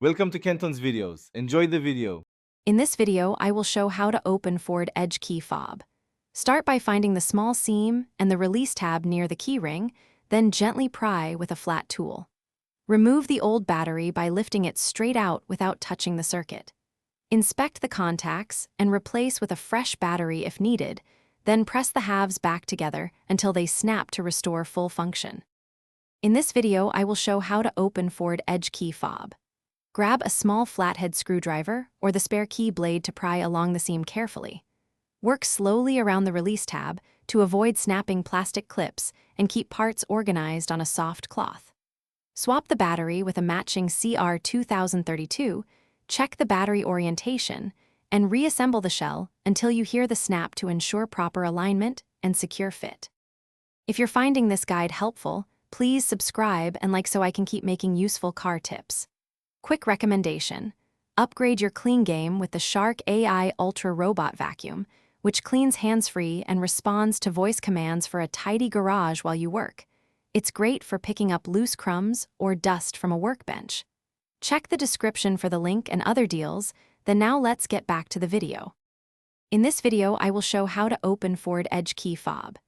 Welcome to Kenton's videos. Enjoy the video. In this video, I will show how to open Ford Edge key fob. Start by finding the small seam and the release tab near the key ring, then gently pry with a flat tool. Remove the old battery by lifting it straight out without touching the circuit. Inspect the contacts and replace with a fresh battery if needed, then press the halves back together until they snap to restore full function. In this video, I will show how to open Ford Edge key fob. Grab a small flathead screwdriver or the spare key blade to pry along the seam carefully. Work slowly around the release tab to avoid snapping plastic clips and keep parts organized on a soft cloth. Swap the battery with a matching CR2032, check the battery orientation, and reassemble the shell until you hear the snap to ensure proper alignment and secure fit. If you're finding this guide helpful, please subscribe and like so I can keep making useful car tips. Quick recommendation: upgrade your clean game with the Shark AI Ultra Robot Vacuum, which cleans hands-free and responds to voice commands for a tidy garage while you work. It's great for picking up loose crumbs or dust from a workbench. Check the description for the link and other deals, then now let's get back to the video. In this video, I will show how to open Ford Edge key fob.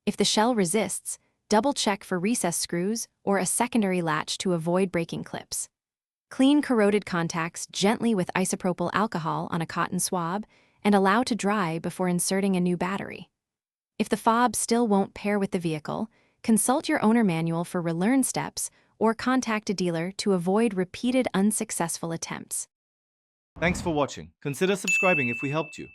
If the shell resists, double-check for recess screws or a secondary latch to avoid breaking clips. Clean corroded contacts gently with isopropyl alcohol on a cotton swab and allow to dry before inserting a new battery. If the fob still won't pair with the vehicle, consult your owner manual for relearn steps or contact a dealer to avoid repeated unsuccessful attempts. Thanks for watching. Consider subscribing if we helped you.